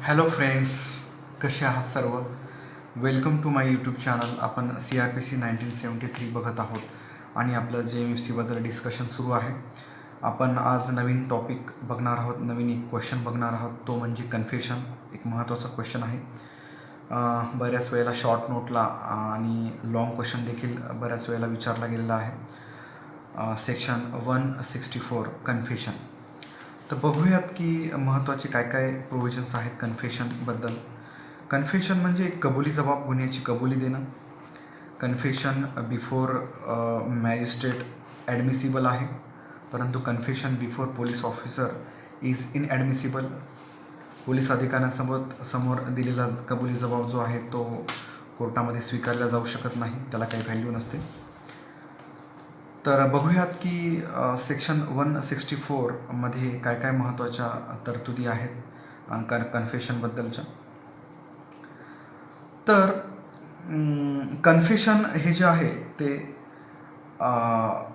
Hello friends, कसे आहात सर्व. Welcome to my YouTube channel. आपण CRPC 1973 बघत आहोत आणि आपलं JMFCबद्दल डिस्कशन सुरू आहे. आपण आज नवीन टॉपिक बघणार आहोत, नवीन एक क्वेश्चन बघणार आहोत, तो म्हणजे कन्फेशन. एक महत्त्वाचा क्वेश्चन आहे. बऱ्याच वेळेला शॉर्ट नोटला आणि लाँग क्वेश्चन देखील बऱ्याच वेळेला विचारला गेलेला आहे. Section 164 confession. तर बघूयात की महत्त्वाचे काय काय प्रोव्हिजन्स आहेत कन्फेशनबद्दल. कन्फेशन म्हणजे कबुली जबाब गुन्ह्याची कबुली देणं. कन्फेशन बिफोर मॅजिस्ट्रेट ॲडमिसिबल आहे, परंतु confession before police officer is inadmissible. Police अधिकाऱ्यांसमोर दिलेला कबुली जबाब जो आहे तो कोर्टामध्ये स्वीकारला जाऊ शकत नाही, त्याला काही व्हॅल्यू नसते. तर बघूयात की सेक्शन 164मध्ये काय काय महत्त्वाच्या तरतुदी आहेत आणि कन्फेशनबद्दलच्या. तर कन्फेशन हे जे आहे ते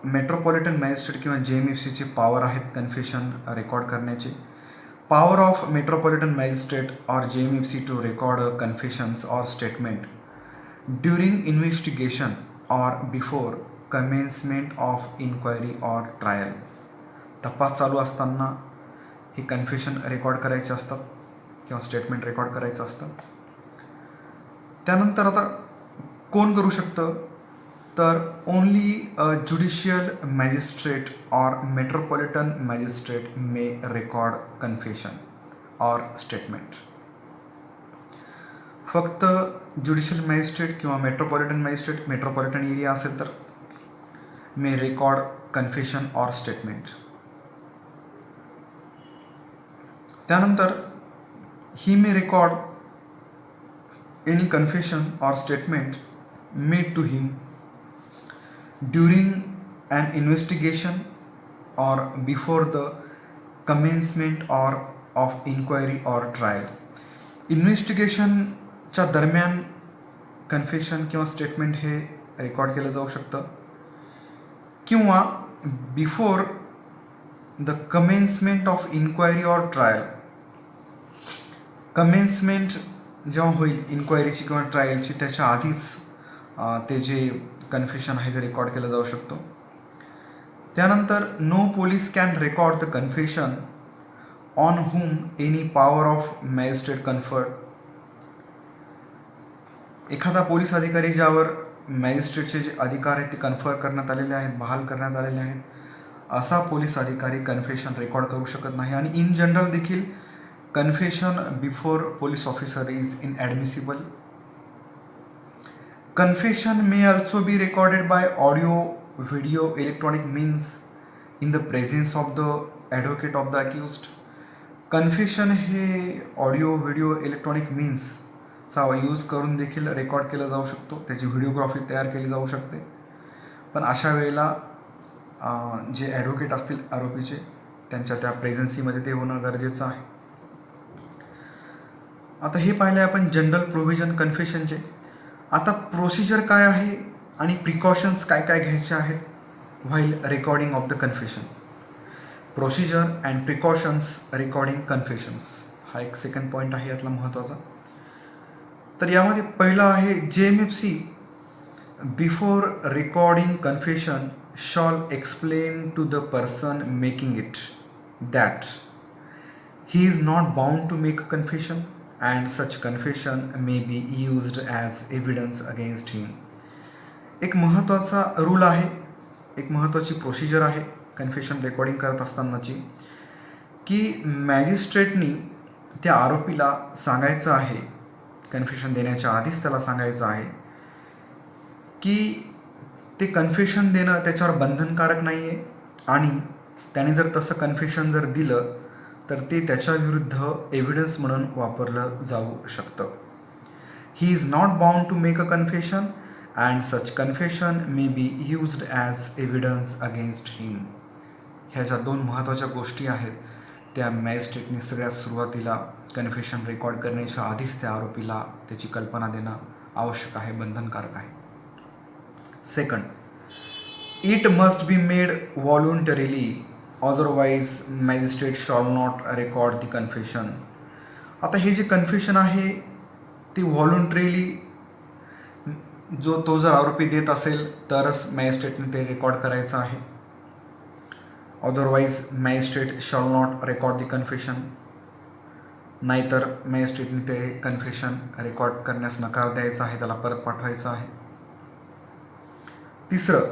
मेट्रोपॉलिटन मॅजिस्ट्रेट किंवा JMFCचे पॉवर आहेत कन्फेशन रेकॉर्ड करण्याचे. Power of metropolitan magistrate or JMFC to record confessions or statement during investigation or before commencement of inquiry or trial. तपास चालू असताना हे कन्फेशन रेकॉर्ड करायचे असतात किंवा स्टेटमेंट रेकॉर्ड करायचं असतं. त्यानंतर आता कोण करू शकतं, तर only judicial magistrate or metropolitan magistrate may record confession or statement. फक्त ज्युडिशियल मॅजिस्ट्रेट किंवा मेट्रोपॉलिटन मॅजिस्ट्रेट, मेट्रोपॉलिटन एरिया असेल तर may record confession or statement. त्यानंतर he may record any confession or statement made to him during an investigation or before the commencement or of inquiry or trial. इन्व्हेस्टिगेशनच्या दरम्यान confession किंवा statement हे record केलं जाऊ शकतं किंवा before the commencement of inquiry or trial. Commencement जेव्हा होईल इन्क्वायरीची किंवा ट्रायलची, त्याच्या आधीच ते जे कन्फेशन आहे ते रेकॉर्ड केलं जाऊ शकतो. त्यानंतर no police can record the confession on whom any power of magistrate conferred. एखादा पोलीस अधिकारी ज्यावर मॅजिस्ट्रेटचे जे अधिकार आहेत ते कन्फर करण्यात आलेले आहेत, बहाल करण्यात आलेले आहेत, असा पोलीस अधिकारी कन्फेशन रेकॉर्ड करू शकत नाही. आणि इन जनरल देखील confession before police officer is inadmissible. Confession may also be recorded by audio, video, electronic means in the presence of the advocate of the accused. Confession हे audio, video, electronic मीन्सचा use करून देखील record केलं जाऊ शकतो, त्याची videography तयार केली जाऊ शकते. पण अशा वेळेला जे ॲडव्होकेट असतील आरोपीचे, त्यांच्या त्या प्रेझेन्सीमध्ये ते होणं गरजेचं आहे. आता हे पाहिले आपण जनरल प्रोव्हिजन कन्फेशनचे. आता प्रोसिजर काय आहे आणि प्रिकॉशन्स काय काय घ्यायचे आहेत while recording of the confession. Procedure and precautions recording confessions हा एक सेकंड पॉईंट आहे यातला महत्त्वाचा. तर यामध्ये पहिला आहे JMFC before recording confession shall explain to the person making it that he is not bound to make a confession and such confession may be used as evidence against him. एक महत्त्वाचा rule आहे, एक महत्त्वाची procedure आहे confession recording करत असतानाची, की मॅजिस्ट्रेटनी त्या आरोपीला सांगायचं आहे, कन्फेशन देण्याच्या आधीच त्याला सांगायचं आहे की ते कन्फेशन देणं त्याच्यावर बंधनकारक नाही आहे आणि त्याने जर तसं कन्फेशन जर दिलं तर ते त्याच्या विरुद्ध एव्हिडन्स म्हणून वापरलं जाऊ शकतं. He is not bound to make a confession and such confession may be used as evidence against him. ह्या ज्या दोन महत्त्वाच्या गोष्टी आहेत त्या मॅजिस्ट्रेटने सगळ्यात सुरुवातीला कन्फेशन रेकॉर्ड करण्याच्या आधीच त्या आरोपीला त्याची कल्पना देणं आवश्यक आहे, बंधनकारक आहे. Second, it must be made voluntarily, otherwise magistrate shall not record the confession. आता हे जे कन्फेशन आहे ते व्हॉलंटरीली तो जर आरोपी देत असेल तरच मॅजिस्ट्रेटने ते रेकॉर्ड करायचं आहे. Otherwise magistrate shawl not record the confession. नाहीतर मॅजिस्ट्रेटने ते कन्फेशन रेकॉर्ड करण्यास नकार द्यायचा आहे, त्याला परत पाठवायचं आहे. तिसरं,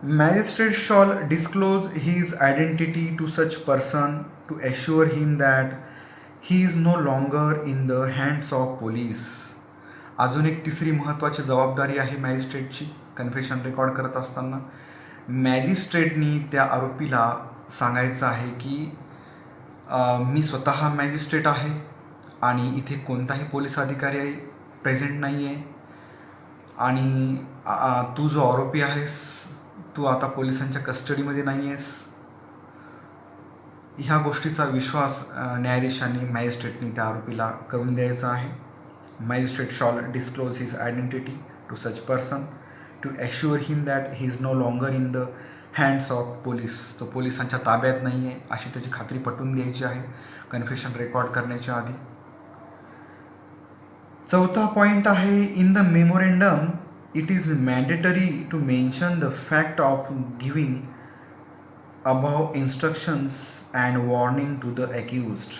magistrate shall disclose his identity to such person to assure him that he is no longer in the hands of police. अजून एक तिसरी महत्त्वाची जबाबदारी आहे मॅजिस्ट्रेटची कन्फेशन रेकॉर्ड करत असताना. मॅजिस्ट्रेटनी त्या आरोपीला सांगायचं आहे की मी स्वतः मॅजिस्ट्रेट आहे आणि इथे कोणताही पोलीस अधिकारी प्रेझेंट नाही आहे आणि तू जो आरोपी आहेस तू आता पोलिसांच्या कस्टडीमध्ये नाही आहेस. ह्या गोष्टीचा विश्वास न्यायाधीशांनी मॅजिस्ट्रेटनी त्या आरोपीला करून द्यायचा आहे. Magistrate shall disclose his identity to such person to assure him that he is no longer in the hands of police. तो पोलिसांच्या ताब्यात नाही आहे अशी त्याची खात्री पटवून द्यायची आहे कन्फेशन रेकॉर्ड करण्याच्या आधी. चौथा पॉईंट आहे, in the memorandum it is mandatory to mention the fact of giving above instructions and warning to the accused.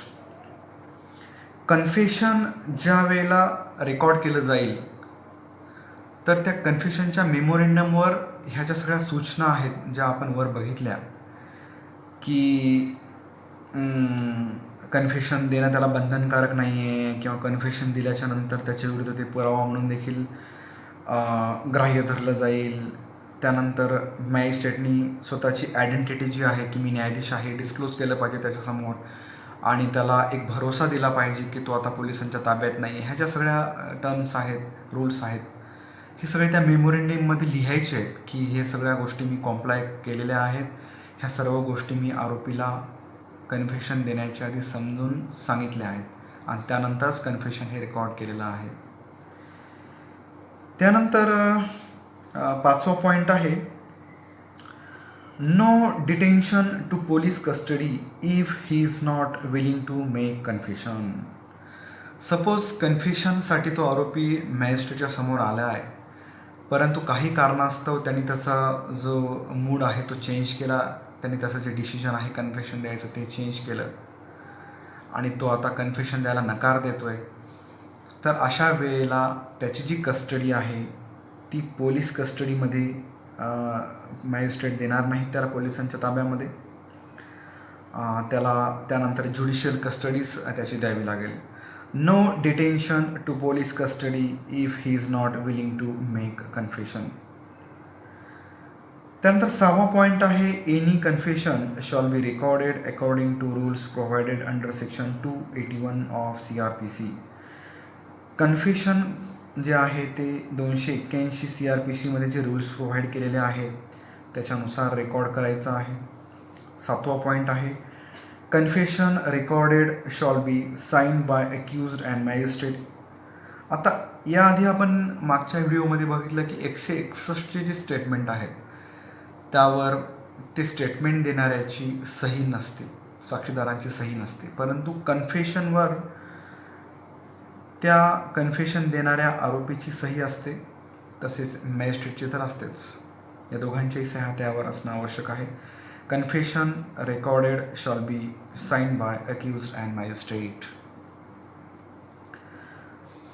Confession ज्या वेळेला रेकॉर्ड केलं जाईल तर त्या कन्फेशनच्या मेमोरेंडमवर ह्या ज्या सगळ्या सूचना आहेत ज्या आपण वर बघितल्या की कन्फेशन देणं त्याला बंधनकारक नाही आहे किंवा कन्फेशन दिल्याच्या नंतर त्याच्या विरुद्ध ते पुरावा म्हणून देखील ग्राह्य धरलं जाईल. त्यानंतर मॅजिस्ट्रेटनी स्वतःची आयडेंटिटी जी आहे की मी न्यायाधीश आहे डिस्क्लोज केलं पाहिजे त्याच्यासमोर आणि त्याला एक भरोसा दिला पाहिजे की तो आता पोलिसांच्या ताब्यात नाही. ह्या ज्या सगळ्या टर्म्स आहेत, रूल्स आहेत, हे सगळे त्या मेमोरेंडममध्ये लिहायचे आहेत की हे सगळ्या गोष्टी मी कॉम्प्लाय केलेल्या आहेत. ह्या सर्व गोष्टी मी आरोपीला कन्फेशन देण्याच्या आधी समजून सांगितल्या आहेत आणि त्यानंतरच कन्फेशन हे रेकॉर्ड केलेलं आहे. त्यानंतर पाचवा पॉईंट आहे, no detention to police custody if he is not willing to make confession. Suppose कन्फेशनसाठी तो आरोपी मॅजिस्ट्रेटच्या समोर आला आहे परंतु काही कारणास्तव त्यांनी त्याचा जो मूड आहे तो चेंज केला, त्यांनी त्याचं जे डिसिजन आहे कन्फेशन द्यायचं ते चेंज केलं आणि तो आता कन्फेशन द्यायला नकार देतो आहे. तर अशा वेळेला त्याची जी कस्टडी आहे ती पोलीस कस्टडीमध्ये मॅजिस्ट्रेट देणार नाही त्याला पोलिसांच्या ताब्यामध्ये. त्याला त्यानंतर ज्युडिशियल कस्टडीज त्याची द्यावी लागेल. No detention to police custody if he is not willing to make confession. त्यानंतर सहावा पॉईंट आहे, any confession shall be recorded according to rules provided under section 281 of CRPC. Confession जे आहे ते 281 CRPCमध्ये जे रूल्स प्रोव्हाइड केलेले आहेत त्याच्यानुसार रेकॉर्ड करायचं आहे. सातवा पॉईंट आहे, confession recorded shall be sign by accused and magistrate. आता याआधी आपण मागच्या व्हिडिओमध्ये बघितलं की 161 जे स्टेटमेंट आहे त्यावर ते स्टेटमेंट देणाऱ्याची सही नसते, साक्षीदारांची सही नसते, परंतु कन्फेशनवर त्या कन्फेशन देणाऱ्या आरोपीची सही असते तसेच मॅजिस्ट्रेटची तर असतेच. या दोघांच्याही सह्या त्यावर असणं आवश्यक आहे. Confession recorded shall be sign by accused and magistrate.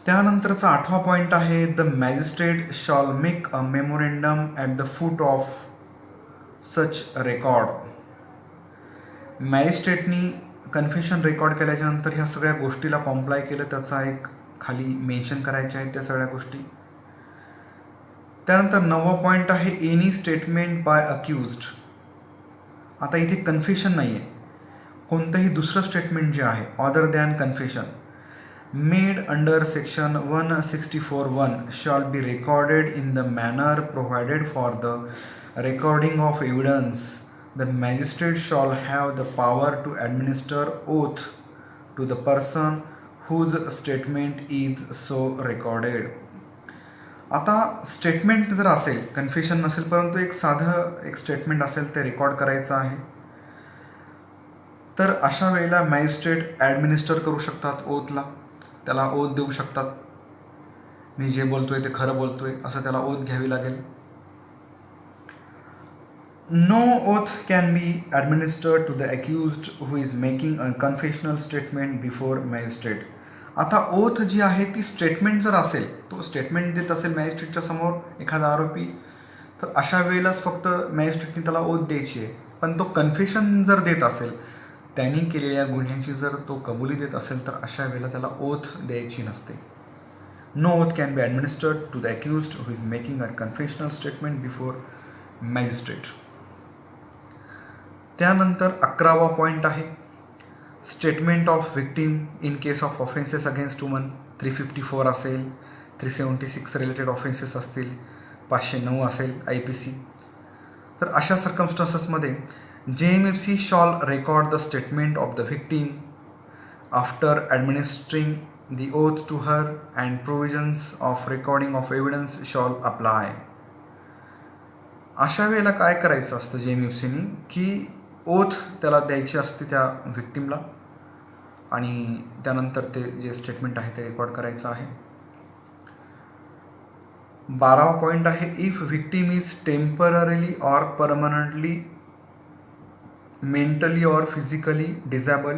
त्यानंतरचा आठवा पॉईंट आहे, the magistrate shall make a memorandum at the foot of such record. मॅजिस्ट्रेटनी कन्फेशन रेकॉर्ड केल्याच्या नंतर ह्या सगळ्या गोष्टीला कॉम्प्लाय केलं त्याचा एक खाली मेन्शन करायच्या आहेत त्या सगळ्या गोष्टी. त्यानंतर 9वा पॉईंट आहे, एनी स्टेटमेंट बाय अक्युज्ड. आता इथे कन्फेशन नाही आहे, कोणतंही दुसरं स्टेटमेंट जे आहे other than confession made under section 164(1) shall be recorded in the manner provided for the recording of evidence. The magistrate shall have the power to administer oath to the person whose statement is so recorded. आता statement जर असेल, confession नसेल परंतु एक साधं एक statement असेल ते रेकॉर्ड करायचं आहे. तर अशा वेळेला मॅजिस्ट्रेट ॲडमिनिस्टर करू शकतात ओथला, त्याला ओथ देऊ शकतात. मी जे बोलतोय ते खरं बोलतोय असं त्याला ओथ घ्यावी लागेल. No oath can be administered to the accused who is making a confessional statement before magistrate. आता ओथ जी आहे ती स्टेटमेंट जर असेल, तो स्टेटमेंट देत असेल मॅजिस्ट्रेटच्या समोर एखादा आरोपी, तर अशा वेळेलाच फक्त मॅजिस्ट्रेटने त्याला ओथ द्यायची आहे. पण तो कन्फेशन जर देत असेल, त्यांनी केलेल्या गुन्ह्याची जर तो कबुली देत असेल, तर अशा वेळेला त्याला ओथ द्यायची नसते. No oath can be administered to the accused who is making a confessional statement before magistrate. त्यानंतर 11वा पॉईंट आहे statement of victim in case of offences against woman. 354 असेल, 376 रिलेटेड ऑफेन्सेस असतील, 509 असेल IPC. तर अशा सर्कमस्टन्सेसमध्ये JMFC shall record the statement of the victim after administering the oath to her and provisions of recording of evidence shall apply. अशा वेळेला काय करायचं असतं JMFCनी की ओथ त्याला द्यायची असते त्या व्हिक्टीमला आणि त्यानंतर ते जे स्टेटमेंट आहे ते रेकॉर्ड करायचं आहे. 12वा पॉईंट आहे if victim is temporarily or permanently mentally or physically disable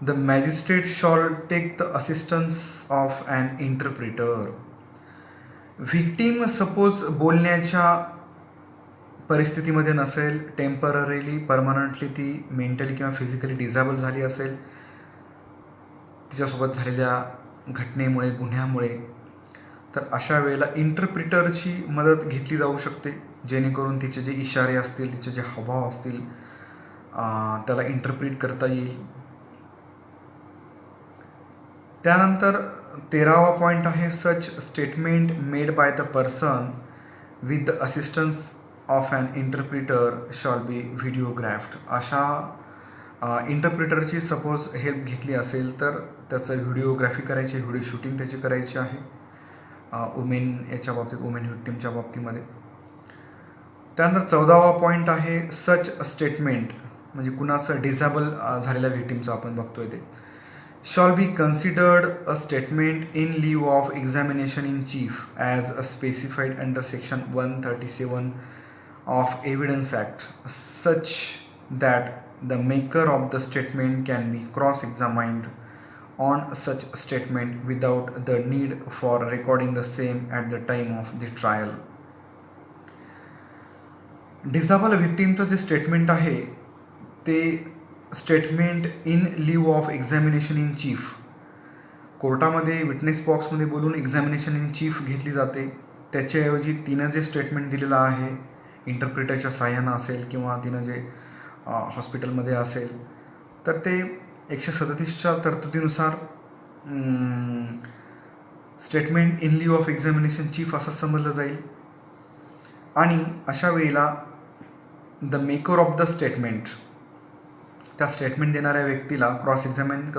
the magistrate shall take the assistance of an interpreter. Victim suppose बोलण्याच्या परिस्थितीमध्ये नसेल, टेम्पररीली परमनंटली ती मेंटली किंवा फिजिकली डिसेबल झाली असेल तिच्यासोबत झालेल्या घटनेमुळे, गुन्ह्यामुळे, तर अशा वेळेला इंटरप्रिटरची मदत घेतली जाऊ शकते, जेणेकरून तिचे जे इशारे असतील, तिचे जे हावभाव असतील त्याला इंटरप्रिट करता येईल. त्यानंतर 13वा पॉईंट आहे such statement made by the person with the assistance of an interpreter shall be videographed. अशा इंटरप्रिटरची सपोज हेल्प घेतली असेल तर त्याचं व्हिडिओग्राफी करायची, व्हिडिओ शूटिंग त्याची करायची आहे वुमेन याच्या बाबतीत, वुमेन व्हिक्टीमच्या बाबतीमध्ये. त्यानंतर 14वा पॉईंट आहे सच स्टेटमेंट म्हणजे कुणाचं डिसेबल झालेल्या व्हिक्टीमचं आपण बघतोय ते shall be considered a statement in lieu of examination in chief as specified under section 137 of Evidence Act such that the maker of the statement can be cross-examined on such statement without the need for recording the same at the time of the trial. Disable व्हिक्टीमचं जे statement आहे ते statement in lieu of examination in chief, कोर्टामध्ये witness बॉक्समध्ये बोलून examination in chief घेतली जाते. त्याच्याऐवजी तिनं जे स्टेटमेंट दिलेलं आहे इंटरप्रिटरच्या साह्यानं असेल किंवा तिनं जे हॉस्पिटलमध्ये असेल तर ते 137च्या तरतुदीनुसार statement in lieu of examination chief असं समजलं जाईल. आणि अशा वेळेला the maker of the statement, त्या स्टेटमेंट देणाऱ्या व्यक्तीला क्रॉस एक्झामिन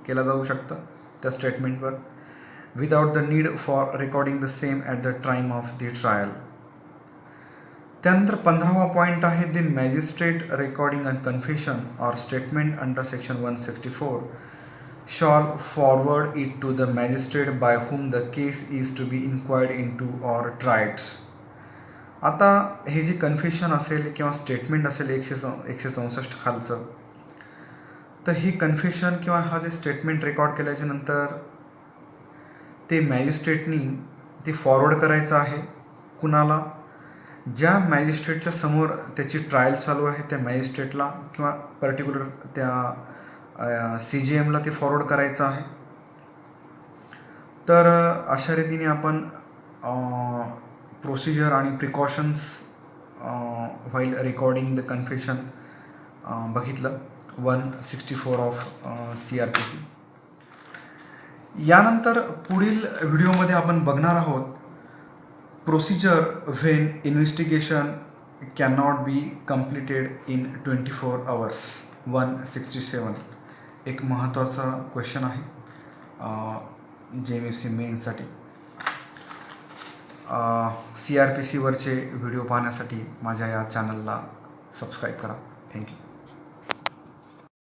केला जाऊ शकतं त्या स्टेटमेंटवर without the need for recording the same at the time of the trial. त्यानंतर 15वा पॉईंट आहे the magistrate recording a confession or statement under section 164 shall forward it to the magistrate by whom the case is to be inquired into or tried. आता हे जे confession असेल किंवा statement असेल 164 खालचं, तर हे कन्फेशन किंवा हा जे स्टेटमेंट रेकॉर्ड केल्याच्या नंतर ते मॅजिस्ट्रेटनी ते फॉरवर्ड करायचं आहे कुणाला, ज्या मॅजिस्ट्रेटच्या समोर त्याची ट्रायल चालू आहे त्या मॅजिस्ट्रेटला किंवा पर्टिक्युलर त्या CJMला ते फॉरवर्ड करायचं आहे. तर अशा रीतीने आपण प्रोसिजर आणि precautions while recording the confession बघितलं 164 ऑफ CRPC. यानंतर पुढील व्हिडिओमध्ये आपण बघणार आहोत procedure when investigation can not be completed in 24 hours 167. एक महत्त्वाचा क्वेश्चन आहे JMFC मेन्ससाठी. CRPCवरचे व्हिडिओ पाहण्यासाठी माझ्या या चॅनलला सबस्क्राईब करा. थँक्यू.